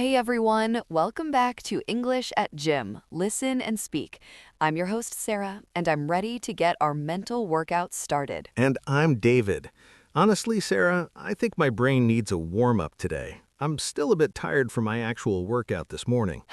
Hey everyone, welcome back to English at Gym. Listen and speak. I'm your host Sarah, and I'm ready to get our mental workout started. And I'm David. Honestly, Sarah, I think my brain needs a warm-up today. I'm still a bit tired from my actual workout this morning.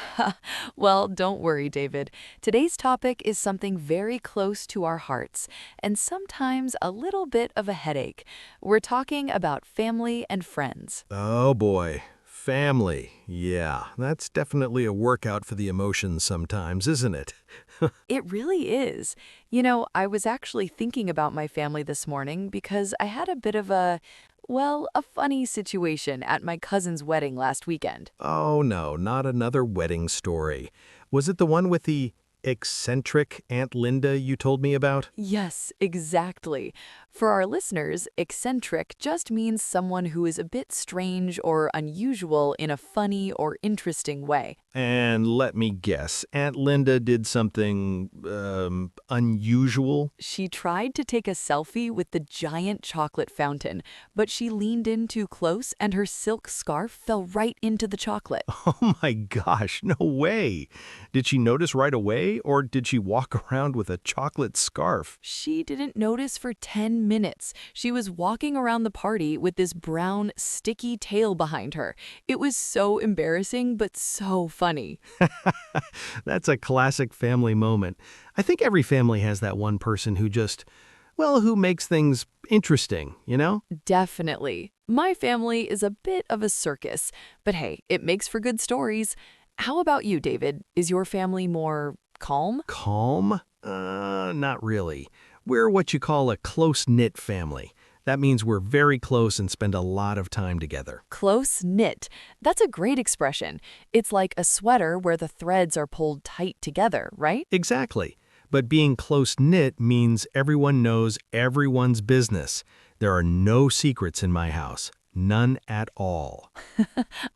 Well, don't worry, David. Today's topic is something very close to our hearts, and sometimes a little bit of a headache. We're talking about family and friends. Oh boy, family. Yeah, that's definitely a workout for the emotions sometimes, isn't it? It really is. I was actually thinking about my family this morning because I had a bit of a funny situation at my cousin's wedding last weekend. Oh no, not another wedding story. Was it the one with the eccentric Aunt Linda you told me about? Yes, exactly. For our listeners, eccentric just means someone who is a bit strange or unusual in a funny or interesting way. And let me guess, Aunt Linda did something, unusual? She tried to take a selfie with the giant chocolate fountain, but she leaned in too close and her silk scarf fell right into the chocolate. Oh my gosh, no way. Did she notice right away, or did she walk around with a chocolate scarf? She didn't notice for 10 minutes. She was walking around the party with this brown, sticky tail behind her. It was so embarrassing, but so funny. That's a classic family moment. I think every family has that one person who just, well, who makes things interesting, you know? Definitely. My family is a bit of a circus, but hey, it makes for good stories. How about you, David? Is your family more calm? Calm? Not really. We're what you call a close-knit family. That means we're very close and spend a lot of time together. Close knit. That's a great expression. It's like a sweater where the threads are pulled tight together, right? Exactly. But being close-knit means everyone knows everyone's business. There are no secrets in my house. None at all.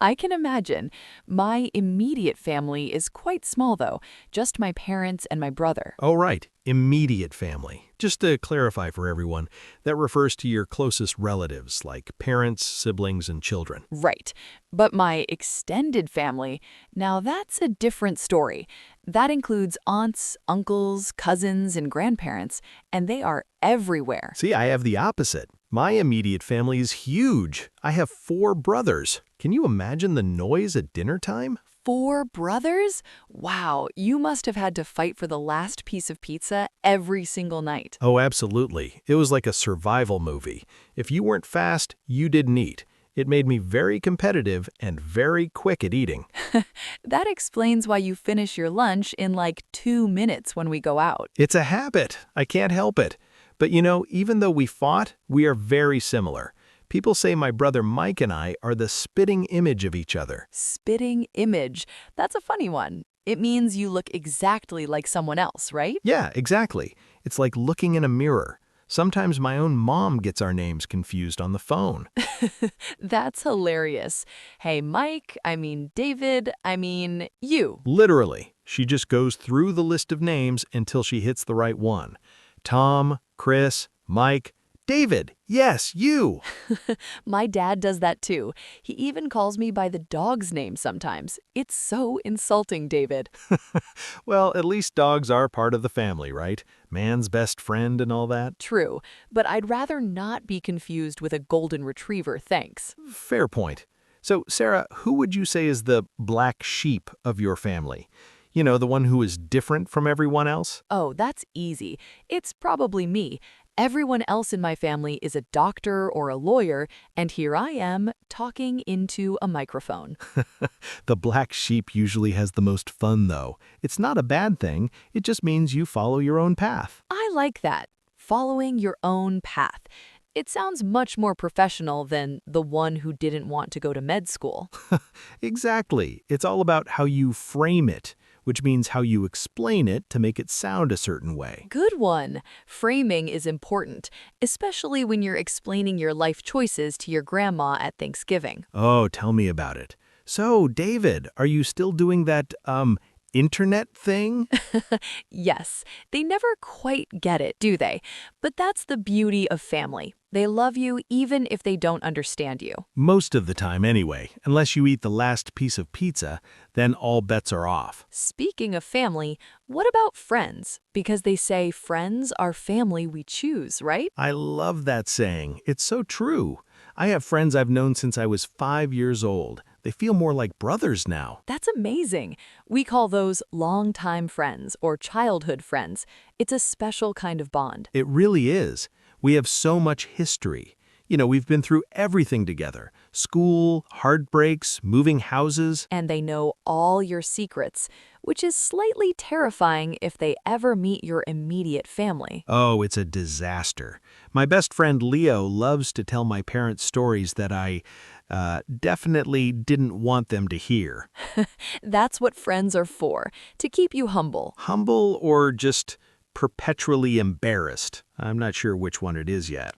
I can imagine. My immediate family is quite small, though, just my parents and my brother. Oh, right. Immediate family. Just to clarify for everyone, that refers to your closest relatives, like parents, siblings, and children. Right. But my extended family, now that's a different story. That includes aunts, uncles, cousins, and grandparents, and they are everywhere. See, I have the opposite. My immediate family is huge. I have 4 brothers. Can you imagine the noise at dinner time? 4 brothers? Wow, you must have had to fight for the last piece of pizza every single night. Oh, absolutely. It was like a survival movie. If you weren't fast, you didn't eat. It made me very competitive and very quick at eating. That explains why you finish your lunch in like 2 minutes when we go out. It's a habit. I can't help it. But you know, even though we fought, we are very similar. People say my brother Mike and I are the spitting image of each other. Spitting image. That's a funny one. It means you look exactly like someone else, right? Yeah, exactly. It's like looking in a mirror. Sometimes my own mom gets our names confused on the phone. That's hilarious. Hey, Mike, I mean David, I mean you. Literally, she just goes through the list of names until she hits the right one. Tom, Chris, Mike, David, yes, you. My dad does that too. He even calls me by the dog's name sometimes. It's so insulting, David. Well, at least dogs are part of the family, right? Man's best friend and all that. True, but I'd rather not be confused with a golden retriever, thanks. Fair point. So, Sarah, who would you say is the black sheep of your family? You know, the one who is different from everyone else? Oh, that's easy. It's probably me. Everyone else in my family is a doctor or a lawyer, and here I am talking into a microphone. The black sheep usually has the most fun, though. It's not a bad thing. It just means you follow your own path. I like that. Following your own path. It sounds much more professional than the one who didn't want to go to med school. Exactly. It's all about how you frame it, which means how you explain it to make it sound a certain way. Good one. Framing is important, especially when you're explaining your life choices to your grandma at Thanksgiving. Oh, tell me about it. So, David, are you still doing that, internet thing? Yes, they never quite get it, do they? But that's the beauty of family. They love you even if they don't understand you. Most of the time anyway, unless you eat the last piece of pizza, then all bets are off. Speaking of family, what about friends? Because they say friends are family we choose, right? I love that saying. It's so true. I have friends I've known since I was 5 years old. They feel more like brothers now. That's amazing. We call those longtime friends or childhood friends. It's a special kind of bond. It really is. We have so much history. We've been through everything together. School, heartbreaks, moving houses. And they know all your secrets, which is slightly terrifying if they ever meet your immediate family. Oh, it's a disaster. My best friend Leo loves to tell my parents stories that I definitely didn't want them to hear. That's what friends are for, to keep you humble. Humble or just perpetually embarrassed. I'm not sure which one it is yet.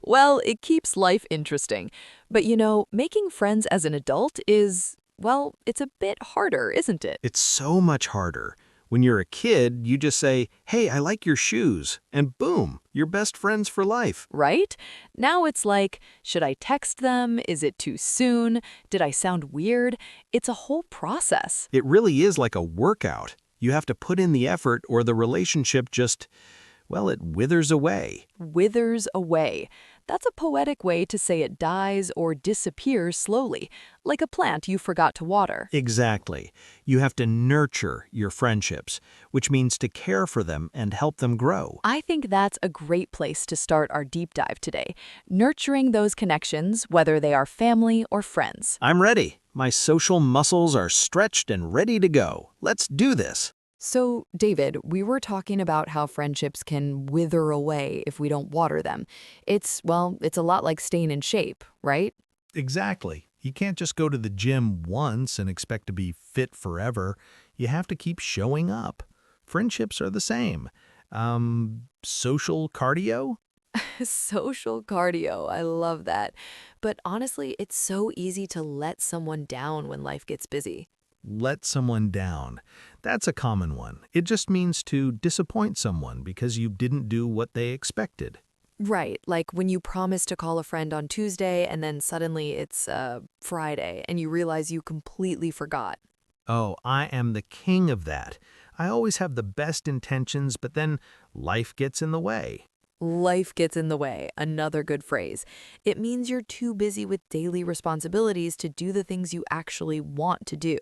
Well, it keeps life interesting. But making friends as an adult is, well, it's a bit harder, isn't it? It's so much harder. When you're a kid, you just say, "Hey, I like your shoes," and boom, you're best friends for life. Right? Now it's like, should I text them? Is it too soon? Did I sound weird? It's a whole process. It really is like a workout. You have to put in the effort or the relationship just, well, it withers away. Withers away. That's a poetic way to say it dies or disappears slowly, like a plant you forgot to water. Exactly. You have to nurture your friendships, which means to care for them and help them grow. I think that's a great place to start our deep dive today, nurturing those connections, whether they are family or friends. I'm ready. My social muscles are stretched and ready to go. Let's do this. So, David, we were talking about how friendships can wither away if we don't water them. It's a lot like staying in shape, right? Exactly. You can't just go to the gym once and expect to be fit forever. You have to keep showing up. Friendships are the same. Social cardio? Social cardio, I love that. But honestly, it's so easy to let someone down when life gets busy. Let someone down. That's a common one. It just means to disappoint someone because you didn't do what they expected. Right, like when you promise to call a friend on Tuesday and then suddenly it's Friday and you realize you completely forgot. Oh, I am the king of that. I always have the best intentions, but then life gets in the way. Life gets in the way, another good phrase. It means you're too busy with daily responsibilities to do the things you actually want to do.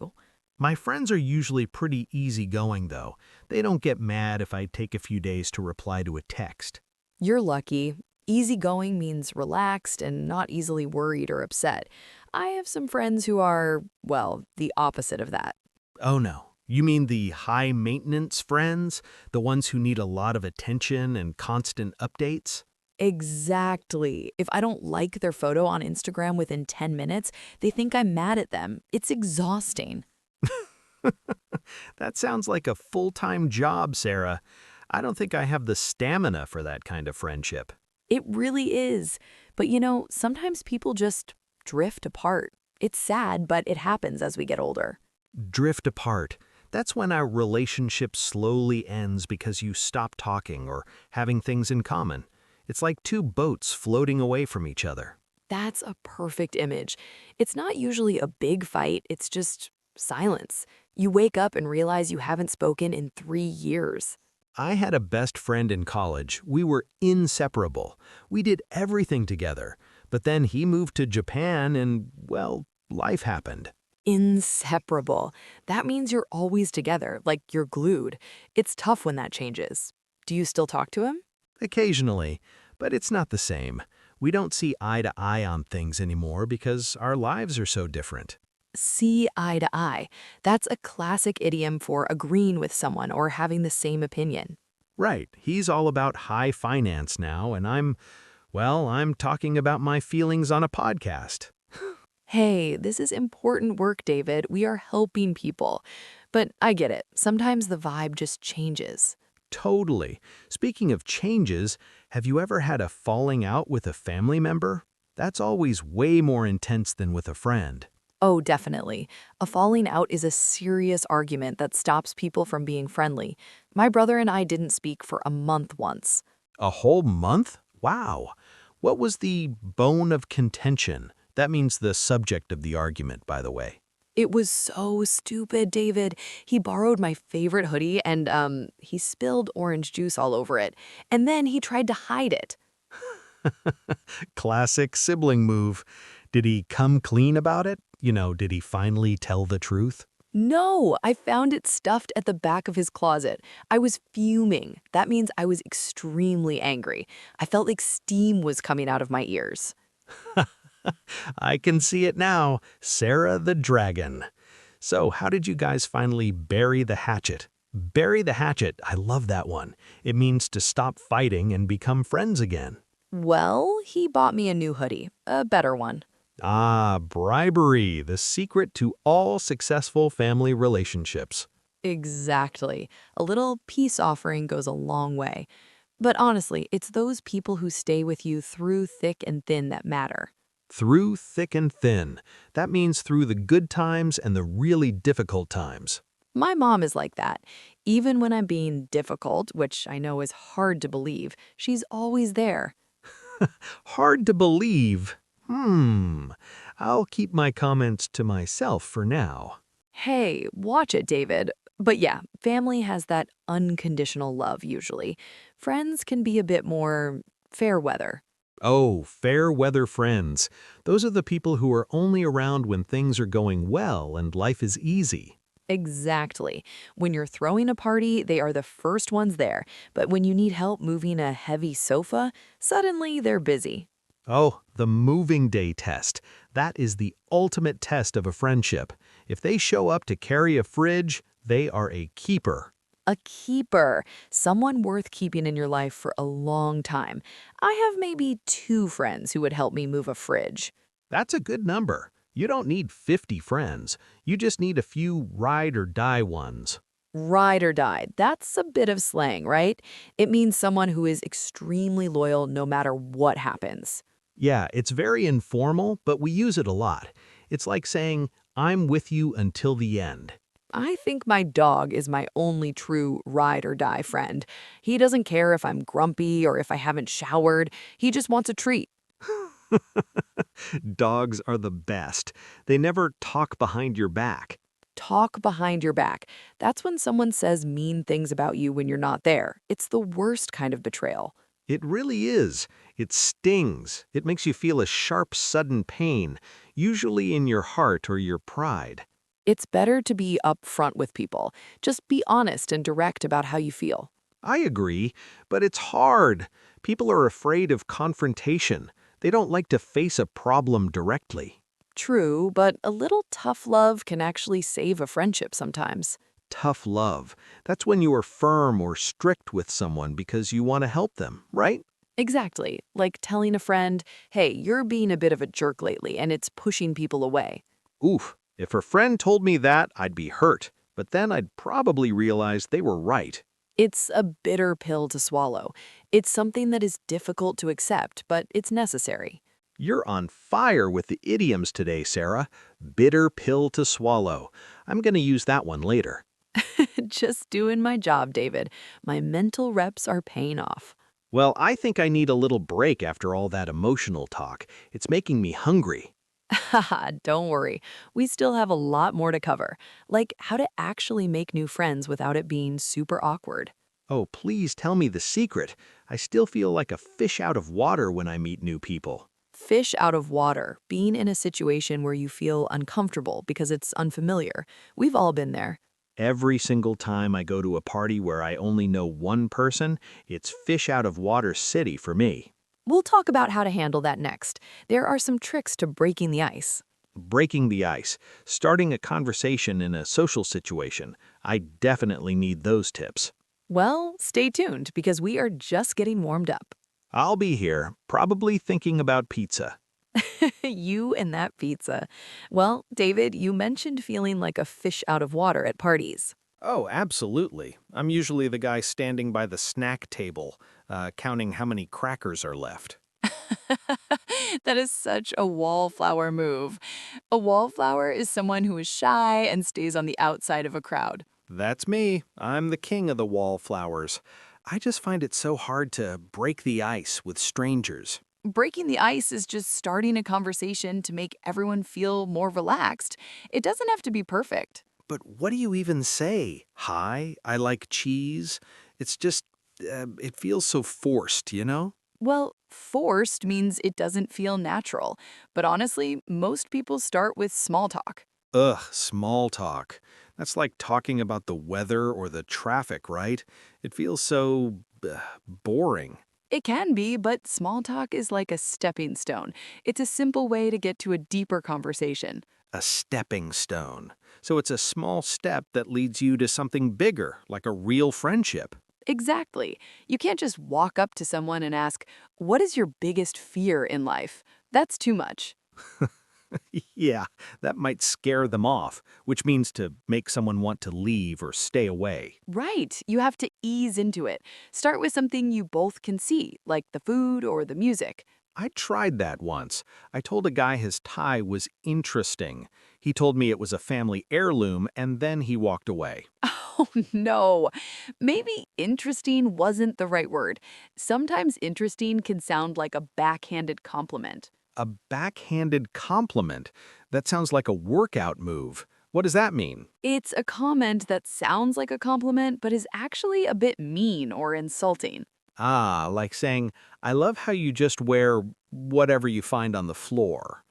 My friends are usually pretty easygoing, though. They don't get mad if I take a few days to reply to a text. You're lucky. Easygoing means relaxed and not easily worried or upset. I have some friends who are, well, the opposite of that. Oh no, you mean the high-maintenance friends? The ones who need a lot of attention and constant updates? Exactly. If I don't like their photo on Instagram within 10 minutes, they think I'm mad at them. It's exhausting. That sounds like a full-time job, Sarah. I don't think I have the stamina for that kind of friendship. It really is. But sometimes people just drift apart. It's sad, but it happens as we get older. Drift apart. That's when our relationship slowly ends because you stop talking or having things in common. It's like two boats floating away from each other. That's a perfect image. It's not usually a big fight, it's just silence. You wake up and realize you haven't spoken in 3 years. I had a best friend in college. We were inseparable. We did everything together. But then he moved to Japan and, well, life happened. Inseparable. That means you're always together, like you're glued. It's tough when that changes. Do you still talk to him? Occasionally, but it's not the same. We don't see eye to eye on things anymore because our lives are so different. See eye to eye. That's a classic idiom for agreeing with someone or having the same opinion. Right, he's all about high finance now, and I'm talking about my feelings on a podcast. Hey, this is important work, David. We are helping people. But I get it. Sometimes the vibe just changes. Totally. Speaking of changes, have you ever had a falling out with a family member? That's always way more intense than with a friend. Oh, definitely. A falling out is a serious argument that stops people from being friendly. My brother and I didn't speak for a month once. A whole month? Wow. What was the bone of contention? That means the subject of the argument, by the way. It was so stupid, David. He borrowed my favorite hoodie and, he spilled orange juice all over it. And then he tried to hide it. Classic sibling move. Did he come clean about it? Did he finally tell the truth? No, I found it stuffed at the back of his closet. I was fuming. That means I was extremely angry. I felt like steam was coming out of my ears. I can see it now. Sarah the Dragon. So, how did you guys finally bury the hatchet? Bury the hatchet, I love that one. It means to stop fighting and become friends again. Well, he bought me a new hoodie, a better one. Ah, bribery, the secret to all successful family relationships. Exactly. A little peace offering goes a long way. But honestly, it's those people who stay with you through thick and thin that matter. Through thick and thin. That means through the good times and the really difficult times. My mom is like that. Even when I'm being difficult, which I know is hard to believe, she's always there. Hard to believe. I'll keep my comments to myself for now. Hey, watch it, David. But yeah, family has that unconditional love usually. Friends can be a bit more fair weather. Oh, fair weather friends. Those are the people who are only around when things are going well and life is easy. Exactly. When you're throwing a party, they are the first ones there. But when you need help moving a heavy sofa, suddenly they're busy. Oh, the moving day test. That is the ultimate test of a friendship. If they show up to carry a fridge, they are a keeper. A keeper, someone worth keeping in your life for a long time. I have maybe 2 friends who would help me move a fridge. That's a good number. You don't need 50 friends. You just need a few ride or die ones. Ride or die. That's a bit of slang, right? It means someone who is extremely loyal no matter what happens. Yeah, it's very informal, but we use it a lot. It's like saying, I'm with you until the end. I think my dog is my only true ride or die friend. He doesn't care if I'm grumpy or if I haven't showered. He just wants a treat. Dogs are the best. They never talk behind your back. Talk behind your back. That's when someone says mean things about you when you're not there. It's the worst kind of betrayal. It really is. It stings. It makes you feel a sharp, sudden pain, usually in your heart or your pride. It's better to be upfront with people. Just be honest and direct about how you feel. I agree, but it's hard. People are afraid of confrontation. They don't like to face a problem directly. True, but a little tough love can actually save a friendship sometimes. Tough love. That's when you are firm or strict with someone because you want to help them, right? Exactly. Like telling a friend, hey, you're being a bit of a jerk lately, and it's pushing people away. Oof. If a friend told me that, I'd be hurt. But then I'd probably realize they were right. It's a bitter pill to swallow. It's something that is difficult to accept, but it's necessary. You're on fire with the idioms today, Sarah. Bitter pill to swallow. I'm going to use that one later. Just doing my job, David. My mental reps are paying off. Well, I think I need a little break after all that emotional talk. It's making me hungry. Haha, don't worry. We still have a lot more to cover, like how to actually make new friends without it being super awkward. Oh, please tell me the secret. I still feel like a fish out of water when I meet new people. Fish out of water, being in a situation where you feel uncomfortable because it's unfamiliar. We've all been there. Every single time I go to a party where I only know one person, it's fish out of water city for me. We'll talk about how to handle that next. There are some tricks to breaking the ice. Breaking the ice, starting a conversation in a social situation. I definitely need those tips. Well, stay tuned because we are just getting warmed up. I'll be here, probably thinking about pizza. You and that pizza. Well, David, you mentioned feeling like a fish out of water at parties. Oh, absolutely. I'm usually the guy standing by the snack table, counting how many crackers are left. That is such a wallflower move. A wallflower is someone who is shy and stays on the outside of a crowd. That's me. I'm the king of the wallflowers. I just find it so hard to break the ice with strangers. Breaking the ice is just starting a conversation to make everyone feel more relaxed. It doesn't have to be perfect. But what do you even say? Hi, I like cheese. It's just, it feels so forced, you know? Well, forced means it doesn't feel natural. But honestly, most people start with small talk. Ugh, small talk. That's like talking about the weather or the traffic, right? It feels so boring. It can be, but small talk is like a stepping stone. It's a simple way to get to a deeper conversation. A stepping stone. So it's a small step that leads you to something bigger, like a real friendship. Exactly. You can't just walk up to someone and ask, "What is your biggest fear in life?" That's too much. Yeah, that might scare them off, which means to make someone want to leave or stay away. Right. You have to ease into it. Start with something you both can see, like the food or the music. I tried that once. I told a guy his tie was interesting. He told me it was a family heirloom, and then he walked away. Oh, no. Maybe interesting wasn't the right word. Sometimes interesting can sound like a backhanded compliment. A backhanded compliment? That sounds like a workout move. What does that mean? It's a comment that sounds like a compliment, but is actually a bit mean or insulting. Ah, like saying, I love how you just wear whatever you find on the floor.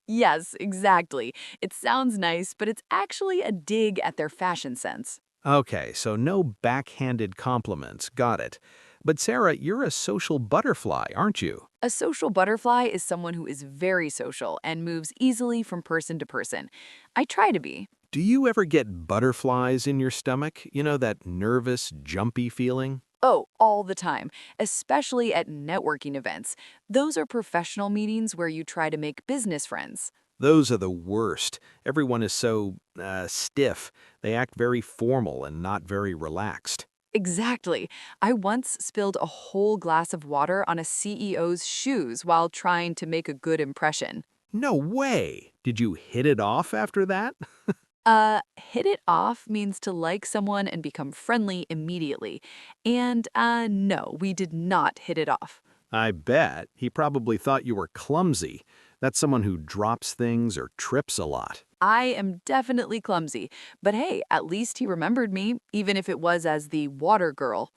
Yes, exactly. It sounds nice, but it's actually a dig at their fashion sense. Okay, so no backhanded compliments. Got it. But Sarah, you're a social butterfly, aren't you? A social butterfly is someone who is very social and moves easily from person to person. I try to be. Do you ever get butterflies in your stomach? You know, that nervous, jumpy feeling? Oh, all the time, especially at networking events. Those are professional meetings where you try to make business friends. Those are the worst. Everyone is so, stiff. They act very formal and not very relaxed. Exactly. I once spilled a whole glass of water on a CEO's shoes while trying to make a good impression. No way! Did you hit it off after that? Hit it off means to like someone and become friendly immediately. And, no, we did not hit it off. I bet. He probably thought you were clumsy. That's someone who drops things or trips a lot. I am definitely clumsy, but hey, at least he remembered me, even if it was as the water girl.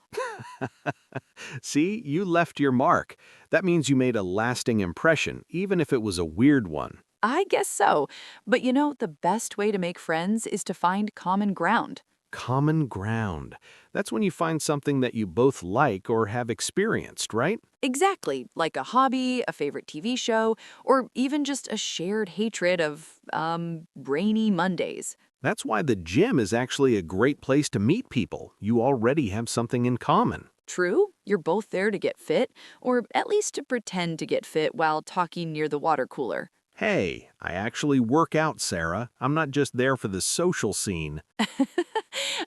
See, you left your mark. That means you made a lasting impression, even if it was a weird one. I guess so. But you know, the best way to make friends is to find common ground. Common ground. That's when you find something that you both like or have experienced, right? Exactly, like a hobby, a favorite TV show, or even just a shared hatred of, rainy Mondays. That's why the gym is actually a great place to meet people. You already have something in common. True, you're both there to get fit, or at least to pretend to get fit while talking near the water cooler. Hey, I actually work out, Sarah. I'm not just there for the social scene.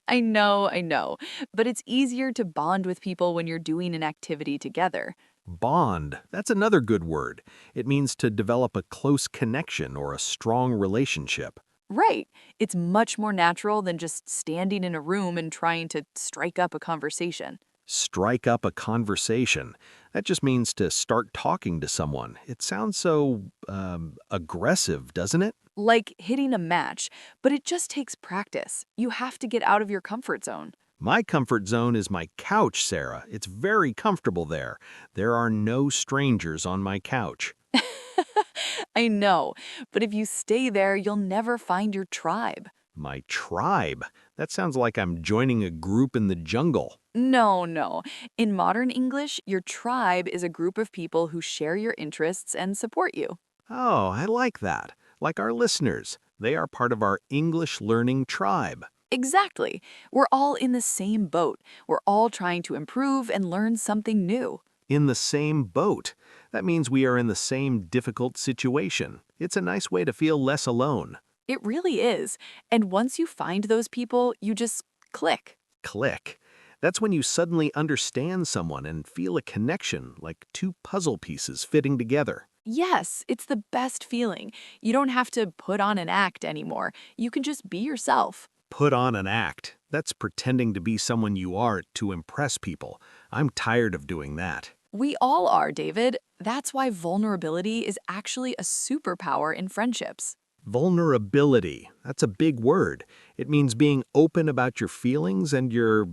I know, but it's easier to bond with people when you're doing an activity together. Bond. That's another good word. It means to develop a close connection or a strong relationship. Right. It's much more natural than just standing in a room and trying to strike up a conversation. Strike up a conversation. That just means to start talking to someone. It sounds so, aggressive, doesn't it? Like hitting a match, but it just takes practice. You have to get out of your comfort zone. My comfort zone is my couch, Sarah. It's very comfortable there. There are no strangers on my couch. I know, but if you stay there, you'll never find your tribe. My tribe? That sounds like I'm joining a group in the jungle. No, no. In modern English, your tribe is a group of people who share your interests and support you. Oh, I like that. Like our listeners. They are part of our English learning tribe. Exactly. We're all in the same boat. We're all trying to improve and learn something new. In the same boat. That means we are in the same difficult situation. It's a nice way to feel less alone. It really is. And once you find those people, you just click. Click. That's when you suddenly understand someone and feel a connection, like two puzzle pieces fitting together. Yes, it's the best feeling. You don't have to put on an act anymore. You can just be yourself. Put on an act. That's pretending to be someone you are to impress people. I'm tired of doing that. We all are, David. That's why vulnerability is actually a superpower in friendships. Vulnerability. That's a big word. It means being open about your feelings and your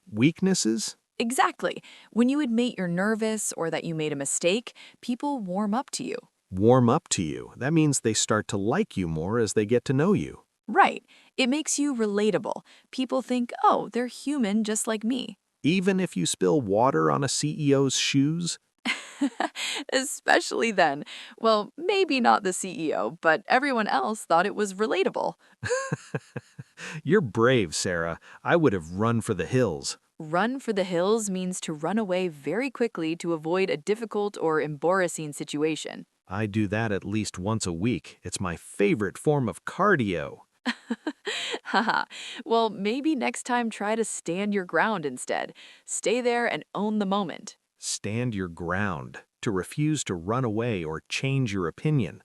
weaknesses. Exactly. When you admit you're nervous or that you made a mistake, people warm up to you. Warm up to you. That means they start to like you more as they get to know you. Right. It makes you relatable. People think, oh, they're human just like me. Even if you spill water on a CEO's shoes. Especially then. Well, maybe not the CEO, but everyone else thought it was relatable. You're brave, Sarah. I would have run for the hills. Run for the hills means to run away very quickly to avoid a difficult or embarrassing situation. I do that at least once a week. It's my favorite form of cardio. Haha. Well, maybe next time try to stand your ground instead. Stay there and own the moment. Stand your ground. To refuse to run away or change your opinion.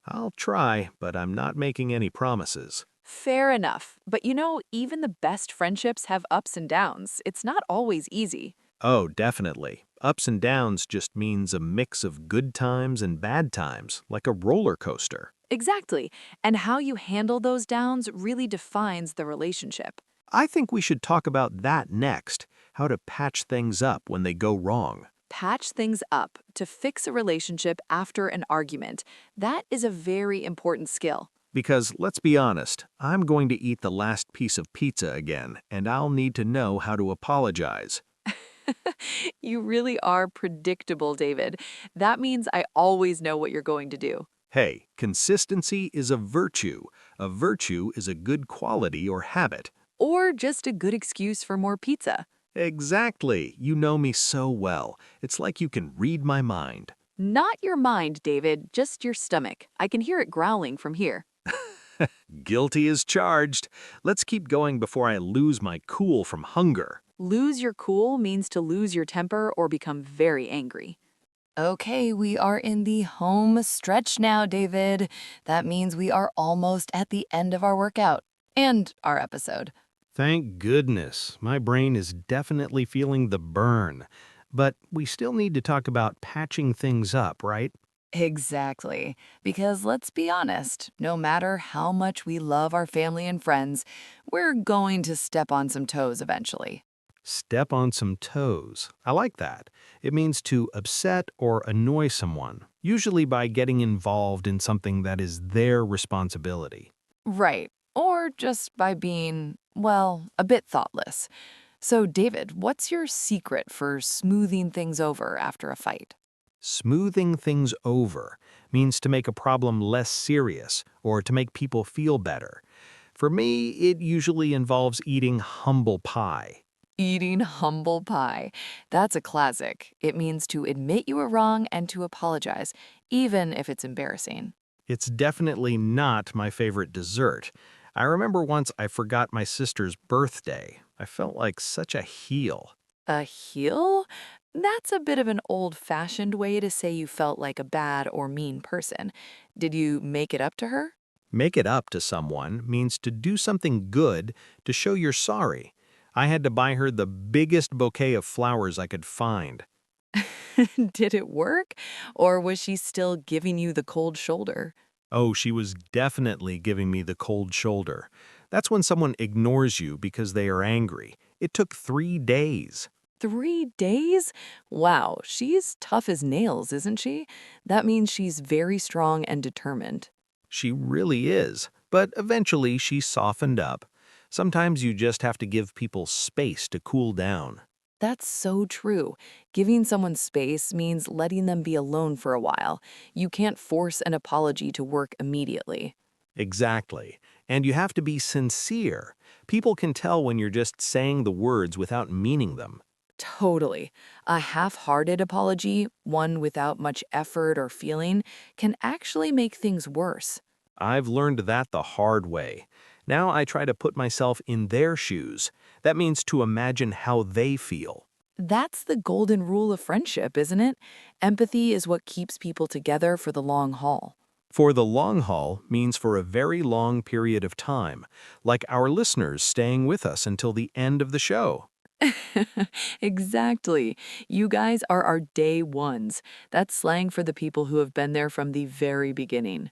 I'll try, but I'm not making any promises. Fair enough. But even the best friendships have ups and downs. It's not always easy. Oh, definitely. Ups and downs just means a mix of good times and bad times, like a roller coaster. Exactly. And how you handle those downs really defines the relationship. I think we should talk about that next, how to patch things up when they go wrong. Patch things up to fix a relationship after an argument. That is a very important skill. Because, let's be honest, I'm going to eat the last piece of pizza again, and I'll need to know how to apologize. You really are predictable, David. That means I always know what you're going to do. Hey, consistency is a virtue. A virtue is a good quality or habit. Or just a good excuse for more pizza. Exactly. You know me so well. It's like you can read my mind. Not your mind, David, just your stomach. I can hear it growling from here. Guilty as charged. Let's keep going before I lose my cool from hunger. Lose your cool means to lose your temper or become very angry. Okay, we are in the home stretch now, David. That means we are almost at the end of our workout and our episode. Thank goodness. My brain is definitely feeling the burn. But we still need to talk about patching things up, right? Exactly. Because let's be honest, no matter how much we love our family and friends, we're going to step on some toes eventually. Step on some toes. I like that. It means to upset or annoy someone, usually by getting involved in something that is their responsibility. Right. Or just by being, well, a bit thoughtless. So, David, what's your secret for smoothing things over after a fight? Smoothing things over means to make a problem less serious or to make people feel better. For me, it usually involves eating humble pie. Eating humble pie. That's a classic. It means to admit you were wrong and to apologize, even if it's embarrassing. It's definitely not my favorite dessert. I remember once I forgot my sister's birthday. I felt like such a heel. A heel? That's a bit of an old-fashioned way to say you felt like a bad or mean person. Did you make it up to her? Make it up to someone means to do something good to show you're sorry. I had to buy her the biggest bouquet of flowers I could find. Did it work? Or was she still giving you the cold shoulder? Oh, she was definitely giving me the cold shoulder. That's when someone ignores you because they are angry. It took 3 days. 3 days? Wow, she's tough as nails, isn't she? That means she's very strong and determined. She really is. But eventually she softened up. Sometimes you just have to give people space to cool down. That's so true. Giving someone space means letting them be alone for a while. You can't force an apology to work immediately. Exactly. And you have to be sincere. People can tell when you're just saying the words without meaning them. Totally. A half-hearted apology, one without much effort or feeling, can actually make things worse. I've learned that the hard way. Now I try to put myself in their shoes. That means to imagine how they feel. That's the golden rule of friendship, isn't it? Empathy is what keeps people together for the long haul. For the long haul means for a very long period of time, like our listeners staying with us until the end of the show. Exactly. You guys are our day ones. That's slang for the people who have been there from the very beginning.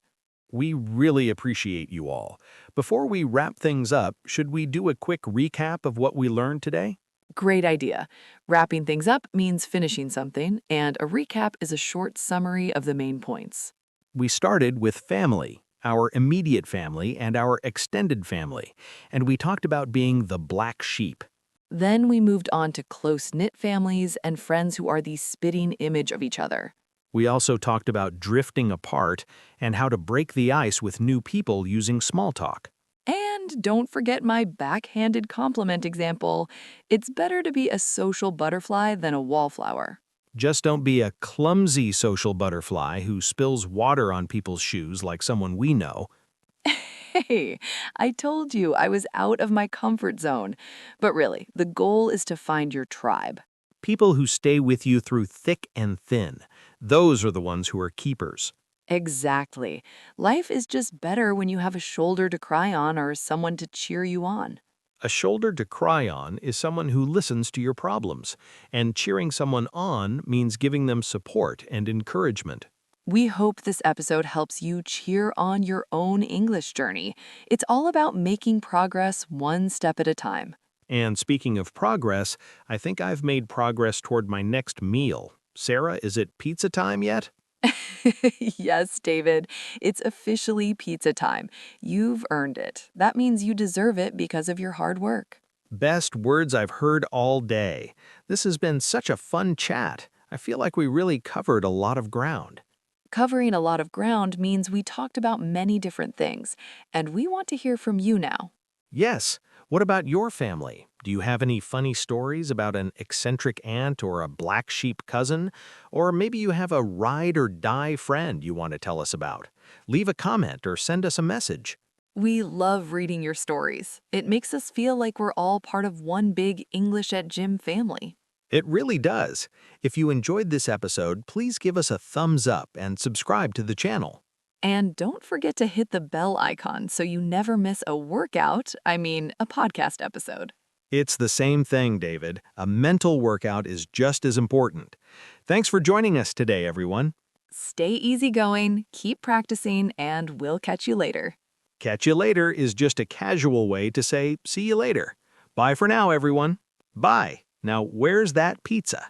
We really appreciate you all. Before we wrap things up, should we do a quick recap of what we learned today? Great idea. Wrapping things up means finishing something, and a recap is a short summary of the main points. We started with family, our immediate family and our extended family, and we talked about being the black sheep. Then we moved on to close-knit families and friends who are the spitting image of each other. We also talked about drifting apart and how to break the ice with new people using small talk. And don't forget my backhanded compliment example. It's better to be a social butterfly than a wallflower. Just don't be a clumsy social butterfly who spills water on people's shoes like someone we know. Hey, I told you I was out of my comfort zone. But really, the goal is to find your tribe. People who stay with you through thick and thin. Those are the ones who are keepers. Exactly. Life is just better when you have a shoulder to cry on or someone to cheer you on. A shoulder to cry on is someone who listens to your problems, and cheering someone on means giving them support and encouragement. We hope this episode helps you cheer on your own English journey. It's all about making progress one step at a time. And speaking of progress, I think I've made progress toward my next meal. Sarah, is it pizza time yet? Yes, David, it's officially pizza time. You've earned it. That means you deserve it because of your hard work. Best words I've heard all day. This has been such a fun chat. I feel like we really covered a lot of ground. Covering a lot of ground means we talked about many different things, and we want to hear from you now. Yes. What about your family? Do you have any funny stories about an eccentric aunt or a black sheep cousin? Or maybe you have a ride or die friend you want to tell us about? Leave a comment or send us a message. We love reading your stories. It makes us feel like we're all part of one big English at Gym family. It really does. If you enjoyed this episode, please give us a thumbs up and subscribe to the channel. And don't forget to hit the bell icon so you never miss a a podcast episode. It's the same thing, David. A mental workout is just as important. Thanks for joining us today, everyone. Stay easygoing, keep practicing, and we'll catch you later. Catch you later is just a casual way to say see you later. Bye for now, everyone. Bye. Now, where's that pizza?